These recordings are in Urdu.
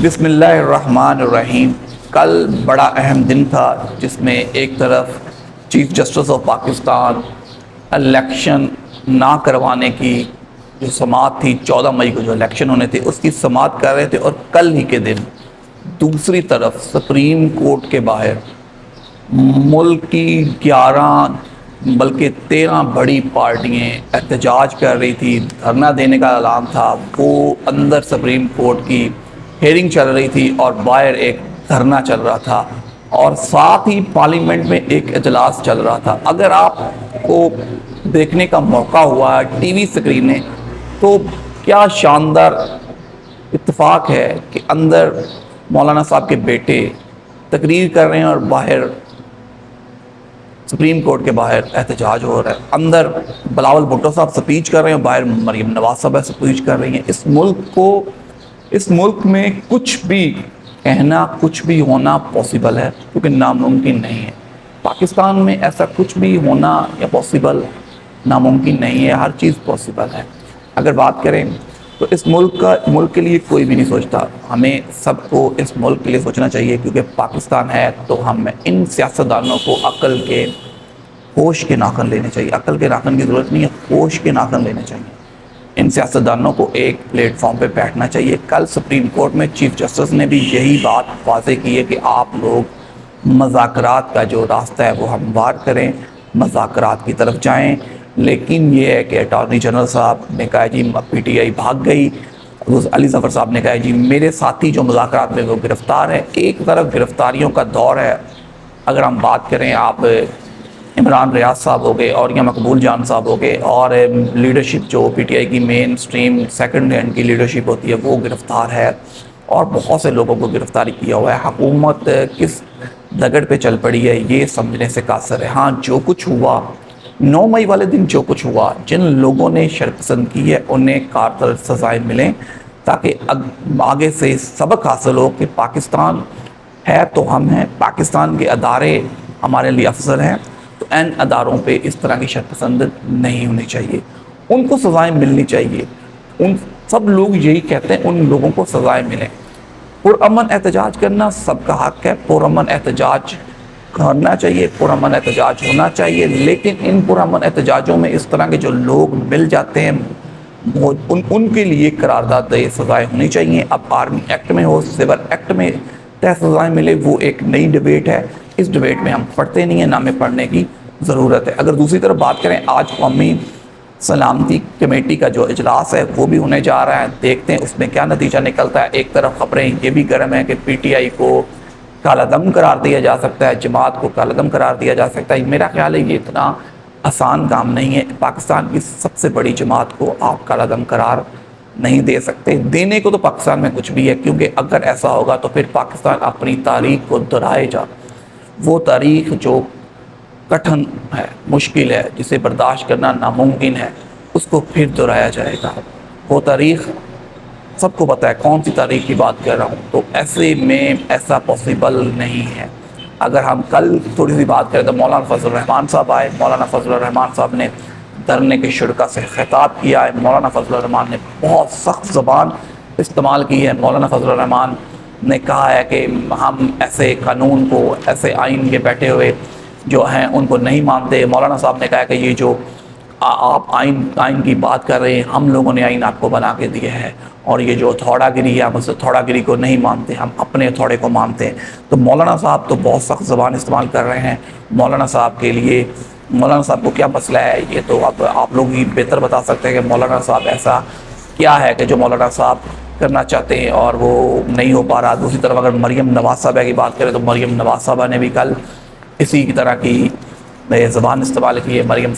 بسم اللہ الرحمن الرحیم۔ کل بڑا اہم دن تھا جس میں ایک طرف chief justice of Pakistan election نہ کروانے کی جو سماعت تھی 14 مئی کو جو الیکشن ہونے تھے اس کی سماعت کر رہے تھے، اور کل ہی کے دن دوسری طرف سپریم کورٹ کے باہر ملک کی 11 بلکہ 13 بڑی پارٹیاں احتجاج کر رہی تھی، دھرنا دینے کا اعلان تھا۔ وہ اندر سپریم کورٹ کی ہیئرنگ چل رہی تھی اور باہر ایک دھرنا چل رہا تھا، اور ساتھ ہی پارلیمنٹ میں ایک اجلاس چل رہا تھا۔ اگر آپ کو دیکھنے کا موقع ہوا ٹی وی اسکرینیں، تو کیا شاندار اتفاق ہے کہ اندر مولانا صاحب کے بیٹے تقریر کر رہے ہیں اور باہر سپریم کورٹ کے باہر احتجاج ہو رہا ہے۔ اندر بلاول بھٹو صاحب سپیچ کر رہے ہیں اور باہر مریم نواز صاحب سپیچ کر رہی ہیں۔ اس ملک میں کچھ بھی کہنا، کچھ بھی ہونا پاسبل ہے، کیونکہ ناممکن نہیں ہے۔ پاکستان میں ایسا کچھ بھی ہونا یا پاسبل ناممکن نہیں ہے، ہر چیز پاسبل ہے۔ اگر بات کریں تو اس ملک کے لیے کوئی بھی نہیں سوچتا۔ ہمیں سب کو اس ملک کے لیے سوچنا چاہیے، کیونکہ پاکستان ہے تو ہم ان سیاستدانوں کو عقل کے ہوش کے ناخن لینے چاہیے۔ عقل کے ناخن کی ضرورت نہیں ہے، ہوش کے ناخن لینے چاہیے۔ ان سیاستدانوں کو ایک پلیٹ فارم پہ بیٹھنا چاہیے۔ کل سپریم کورٹ میں چیف جسٹس نے بھی یہی بات واضح کی ہے کہ آپ لوگ مذاکرات کا جو راستہ ہے وہ ہموار کریں، مذاکرات کی طرف جائیں۔ لیکن یہ ہے کہ اٹارنی جنرل صاحب نے کہا جی پی ٹی آئی بھاگ گئی، علی ظفر صاحب نے کہا جی میرے ساتھی جو مذاکرات میں وہ گرفتار ہے۔ ایک طرف گرفتاریوں کا دور ہے۔ اگر ہم بات کریں، آپ عمران ریاض صاحب ہو گئے اور یا مقبول جان صاحب ہو گئے، اور لیڈرشپ جو پی ٹی آئی کی مین سٹریم سیکنڈ ہینڈ کی لیڈرشپ ہوتی ہے وہ گرفتار ہے، اور بہت سے لوگوں کو گرفتاری کیا ہوا ہے۔ حکومت کس دگڑ پہ چل پڑی ہے یہ سمجھنے سے قاصر ہے۔ ہاں، جو کچھ ہوا 9 مئی والے دن، جو کچھ ہوا، جن لوگوں نے شرپسند کی ہے انہیں کارگر سزائیں ملیں، تاکہ آگے سے سبق حاصل ہو کہ پاکستان ہے تو ہم ہیں، پاکستان کے ادارے ہمارے لیے افضل ہیں، تو ان اداروں پہ اس طرح کی شرپسند نہیں ہونی چاہیے، ان کو سزائیں ملنی چاہیے۔ ان سب لوگ یہی کہتے ہیں ان لوگوں کو سزائیں ملیں۔ پرامن احتجاج کرنا سب کا حق ہے، پرامن احتجاج کرنا چاہیے، پرامن احتجاج ہونا چاہیے، لیکن ان پرامن احتجاجوں میں اس طرح کے جو لوگ مل جاتے ہیں ان کے لیے قرارداد سزائیں ہونی چاہیے۔ اب آرمی ایکٹ میں ہو، سیور ایکٹ میں طے سزائیں ملے، وہ ایک نئی ڈیبیٹ ہے۔ اس ڈیبیٹ میں ہم پڑھتے نہیں ہیں، نہ ہمیں پڑھنے کی ضرورت ہے۔ اگر دوسری طرف بات کریں، آج قومی سلامتی کمیٹی کا جو اجلاس ہے وہ بھی ہونے جا رہا ہے، دیکھتے ہیں اس میں کیا نتیجہ نکلتا ہے۔ ایک طرف خبریں یہ بھی گرم ہیں کہ پی ٹی آئی کو کالا دم قرار دیا جا سکتا ہے، جماعت کو کالا دم قرار دیا جا سکتا ہے۔ میرا خیال ہے یہ اتنا آسان کام نہیں ہے۔ پاکستان کی سب سے بڑی جماعت کو آپ کالا دم قرار نہیں دے سکتے۔ دینے کو تو پاکستان میں کچھ بھی ہے، کیونکہ اگر ایسا ہوگا تو پھر پاکستان اپنی تاریخ کو دہرائے جا، وہ تاریخ جو کٹھن ہے، مشکل ہے، جسے برداشت کرنا ناممکن ہے، اس کو پھر دہرایا جائے گا۔ وہ تاریخ سب کو پتہ ہے کون سی تاریخ کی بات کر رہا ہوں، تو ایسے میں ایسا پاسبل نہیں ہے۔ اگر ہم کل تھوڑی سی بات کریں تو مولانا فضل الرحمان صاحب آئے، مولانا فضل الرحمان صاحب نے دھرنے کے شرکا سے خطاب کیا ہے۔ مولانا فضل الرحمان نے بہت سخت زبان استعمال کی ہے۔ مولانا فضل الرحمان نے کہا ہے کہ ہم ایسے قانون کو، ایسے آئین کے بیٹھے ہوئے جو ہیں ان کو نہیں مانتے۔ مولانا صاحب نے کہا کہ یہ جو آپ آئین کی بات کر رہے ہیں، ہم لوگوں نے آئین آپ کو بنا کے دیا ہے، اور یہ جو تھوڑا گری ہے ہم اس تھوڑا گری کو نہیں مانتے، ہم اپنے تھوڑے کو مانتے ہیں۔ تو مولانا صاحب تو بہت سخت زبان استعمال کر رہے ہیں۔ مولانا صاحب کے لیے، مولانا صاحب کو کیا مسئلہ ہے یہ تو آپ لوگ ہی بہتر بتا سکتے ہیں کہ مولانا صاحب ایسا کیا ہے کہ جو مولانا صاحب کرنا چاہتے ہیں اور وہ نہیں ہو پا رہا۔ دوسری طرف اگر مریم نواز صاحبہ کی بات کریں تو مریم نواز صاحبہ نے بھی کل اسی طرح کی زبان استعمال کی ہے۔ مریم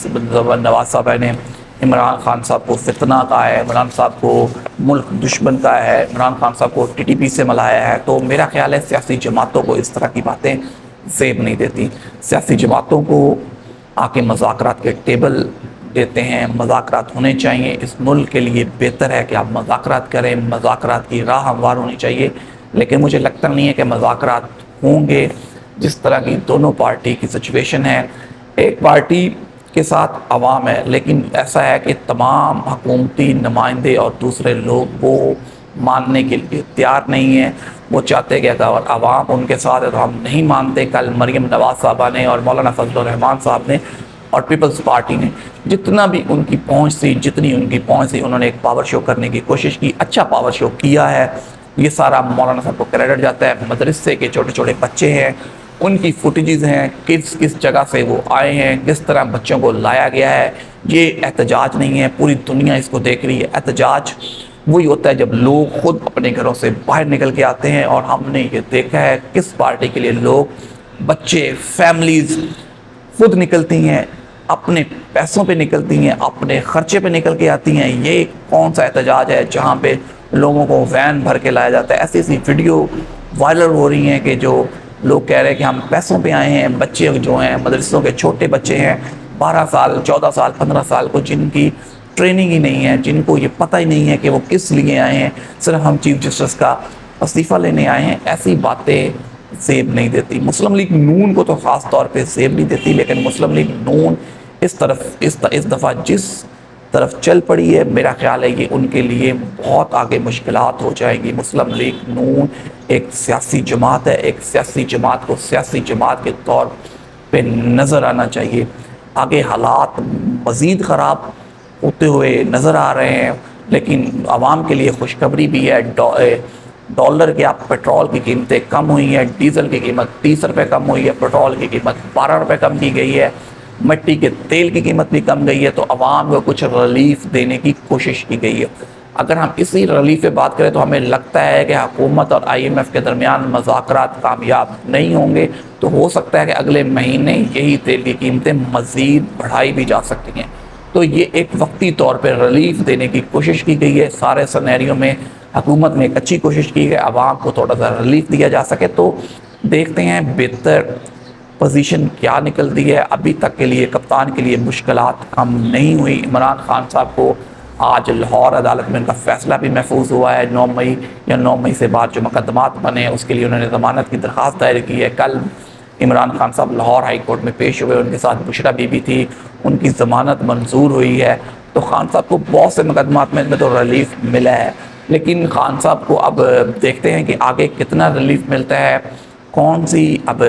نواز صاحبہ نے عمران خان صاحب کو فتنہ کہا ہے، عمران صاحب کو ملک دشمن کہا ہے، عمران خان صاحب کو ٹی ٹی پی سے ملایا ہے۔ تو میرا خیال ہے سیاسی جماعتوں کو اس طرح کی باتیں زیب نہیں دیتی۔ سیاسی جماعتوں کو آ کے مذاکرات کے ٹیبل دیتے ہیں، مذاکرات ہونے چاہیے۔ اس ملک کے لیے بہتر ہے کہ آپ مذاکرات کریں، مذاکرات کی راہ ہموار ہونی چاہیے، لیکن مجھے لگتا نہیں ہے کہ مذاکرات ہوں گے۔ جس طرح کی دونوں پارٹی کی سچویشن ہے، ایک پارٹی کے ساتھ عوام ہے، لیکن ایسا ہے کہ تمام حکومتی نمائندے اور دوسرے لوگ وہ ماننے کے لیے تیار نہیں ہیں۔ وہ چاہتے کہ اگر عوام ان کے ساتھ ہے تو ہم نہیں مانتے. کل مریم نواز صاحبہ نے اور مولانا فضل الرحمان صاحب نے اور پیپلز پارٹی نے جتنا بھی ان کی پہنچ تھی انہوں نے ایک پاور شو کرنے کی کوشش کی. اچھا پاور شو کیا ہے. یہ سارا مولانا صاحب کو کریڈٹ جاتا ہے. مدرسے کے چھوٹے چھوٹے بچے ہیں, ان کی فوٹیجز ہیں, کس جگہ سے وہ آئے ہیں, کس طرح بچوں کو لایا گیا ہے. یہ احتجاج نہیں ہے, پوری دنیا اس کو دیکھ رہی ہے. احتجاج وہی ہوتا ہے جب لوگ خود اپنے گھروں سے باہر نکل کے آتے ہیں, اور ہم نے یہ دیکھا ہے کس پارٹی کے لیے لوگ, بچے, فیملیز خود نکلتی ہیں, اپنے پیسوں پہ نکلتی ہیں, اپنے خرچے پہ نکل کے آتی ہیں. یہ کون سا احتجاج ہے جہاں پہ لوگوں کو وین بھر کے لایا جاتا ہے؟ ایسی ویڈیو وائرل ہو رہی ہیں کہ جو لوگ کہہ رہے ہیں کہ ہم پیسوں پہ آئے ہیں. بچے جو ہیں مدرسوں کے چھوٹے بچے ہیں, 12 سال 14 سال 15 سال کو, جن کی ٹریننگ ہی نہیں ہے, جن کو یہ پتہ ہی نہیں ہے کہ وہ کس لیے آئے ہیں, صرف ہم چیف جسٹس کا استعفیٰ لینے آئے ہیں. ایسی باتیں زیب نہیں دیتی. مسلم لیگ نون کو تو خاص طور پہ زیب نہیں دیتی, لیکن مسلم لیگ نون اس دفعہ جس طرف چل پڑی ہے, میرا خیال ہے یہ ان کے لیے بہت آگے مشکلات ہو جائیں گی. مسلم لیگ نون ایک سیاسی جماعت ہے. ایک سیاسی جماعت کو سیاسی جماعت کے طور پہ نظر آنا چاہیے. آگے حالات مزید خراب ہوتے ہوئے نظر آ رہے ہیں, لیکن عوام کے لیے خوشخبری بھی ہے. ڈالر کے پیٹرول کی قیمتیں کم ہوئی ہیں, ڈیزل کی قیمت 30 روپے کم ہوئی ہے, پیٹرول کی قیمت 12 روپے کم کی گئی ہے, مٹی کے تیل کی قیمت بھی کم گئی ہے. تو عوام کو کچھ ریلیف دینے کی کوشش کی گئی ہے. اگر ہم اسی ریلیف پہ بات کریں تو ہمیں لگتا ہے کہ حکومت اور IMF کے درمیان مذاکرات کامیاب نہیں ہوں گے, تو ہو سکتا ہے کہ اگلے مہینے یہی تیل کی قیمتیں مزید بڑھائی بھی جا سکتی ہیں. تو یہ ایک وقتی طور پہ ریلیف دینے کی کوشش کی گئی ہے. سارے سینیریو میں حکومت نے ایک اچھی کوشش کی ہے, عوام کو تھوڑا سا ریلیف دیا جا سکے. تو دیکھتے ہیں بہتر پوزیشن کیا نکلتی ہے. ابھی تک کے لیے کپتان کے لیے مشکلات کم نہیں ہوئی. عمران خان صاحب کو آج لاہور عدالت میں ان کا فیصلہ بھی محفوظ ہوا ہے. 9 مئی سے بعد جو مقدمات بنے اس کے لیے انہوں نے ضمانت کی درخواست دائر کی ہے. کل عمران خان صاحب لاہور ہائی کورٹ میں پیش ہوئے, ان کے ساتھ بشرا بی بی تھی, ان کی ضمانت منظور ہوئی ہے. تو خان صاحب کو بہت سے مقدمات میں تو ریلیف ملا ہے, لیکن خان صاحب کو اب دیکھتے ہیں کہ آگے کتنا ریلیف ملتا ہے. کون سی اب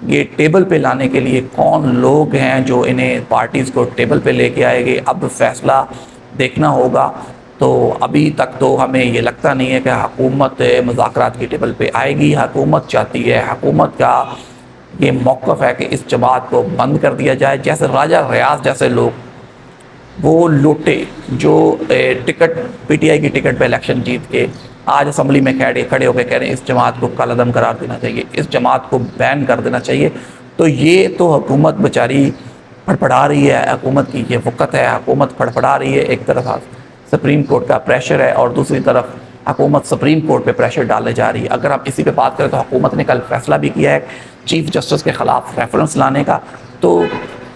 یہ ٹیبل پہ لانے کے لیے کون لوگ ہیں جو انہیں پارٹیز کو ٹیبل پہ لے کے آئے گے, اب فیصلہ دیکھنا ہوگا. تو ابھی تک تو ہمیں یہ لگتا نہیں ہے کہ حکومت مذاکرات کی ٹیبل پہ آئے گی. حکومت چاہتی ہے, حکومت کا یہ موقف ہے کہ اس جماعت کو بند کر دیا جائے. جیسے راجہ ریاض جیسے لوگ وہ لوٹے جو ٹکٹ PTI کی ٹکٹ پہ الیکشن جیت کے آج اسمبلی میں کھڑے ہو کے کہہ رہے ہیں اس جماعت کو کالعدم قرار دینا چاہیے, اس جماعت کو بین کر دینا چاہیے. تو یہ تو حکومت بیچاری پھڑپڑا رہی ہے, حکومت کی یہ وقت ہے, حکومت پھڑپڑا رہی ہے. ایک طرف سپریم کورٹ کا پریشر ہے اور دوسری طرف حکومت سپریم کورٹ پہ پریشر ڈالنے جا رہی ہے. اگر ہم اسی پہ بات کریں تو حکومت نے کل فیصلہ بھی کیا ہے چیف جسٹس کے خلاف ریفرنس لانے کا. تو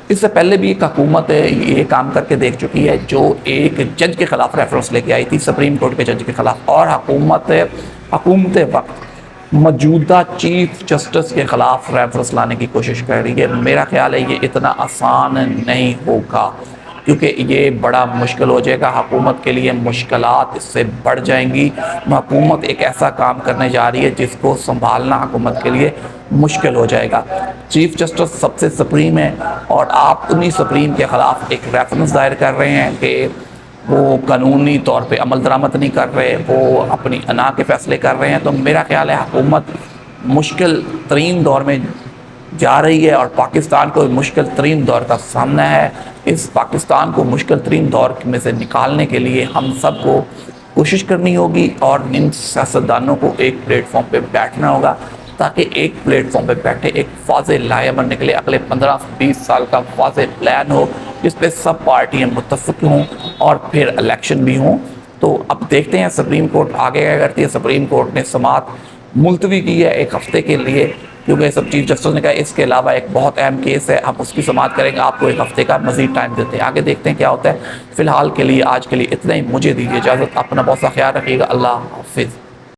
اس سے پہلے بھی ایک حکومت یہ کام کر کے دیکھ چکی ہے جو ایک جج کے خلاف ریفرنس لے کے آئی تھی, سپریم کورٹ کے جج کے خلاف, اور حکومت وقت موجودہ چیف جسٹس کے خلاف ریفرنس لانے کی کوشش کر رہی ہے. میرا خیال ہے یہ اتنا آسان نہیں ہوگا, کیونکہ یہ بڑا مشکل ہو جائے گا. حکومت کے لیے مشکلات اس سے بڑھ جائیں گی. حکومت ایک ایسا کام کرنے جا رہی ہے جس کو سنبھالنا حکومت کے لیے مشکل ہو جائے گا. چیف جسٹس سب سے سپریم ہے اور آپ انہی سپریم کے خلاف ایک ریفرنس دائر کر رہے ہیں کہ وہ قانونی طور پہ عمل درآمد نہیں کر رہے, وہ اپنی انا کے فیصلے کر رہے ہیں. تو میرا خیال ہے حکومت مشکل ترین دور میں جا رہی ہے اور پاکستان کو مشکل ترین دور کا سامنا ہے. اس پاکستان کو مشکل ترین دور میں سے نکالنے کے لیے ہم سب کو کوشش کرنی ہوگی اور ان سیاستدانوں کو ایک پلیٹ فارم پہ بیٹھنا ہوگا تاکہ ایک پلیٹ فارم پہ بیٹھے ایک واضح لائحہ عمل نکلے. اگلے 15-20 سال کا واضح پلان ہو جس پہ سب پارٹیاں متفق ہوں اور پھر الیکشن بھی ہوں. تو اب دیکھتے ہیں سپریم کورٹ آگے کیا کرتی ہے. سپریم کورٹ نے سماعت ملتوی کی ہے 1 ہفتے کے لیے, کیونکہ سب چیف جسٹس نے کہا اس کے علاوہ ایک بہت اہم کیس ہے, ہم اس کی سماعت کریں گے, آپ کو 1 ہفتے کا مزید ٹائم دیتے ہیں. آگے دیکھتے ہیں کیا ہوتا ہے. فی الحال کے لیے آج کے لیے اتنا ہی, مجھے دیجیے اجازت. اپنا بہت سا خیال رکھیے گا. اللہ حافظ.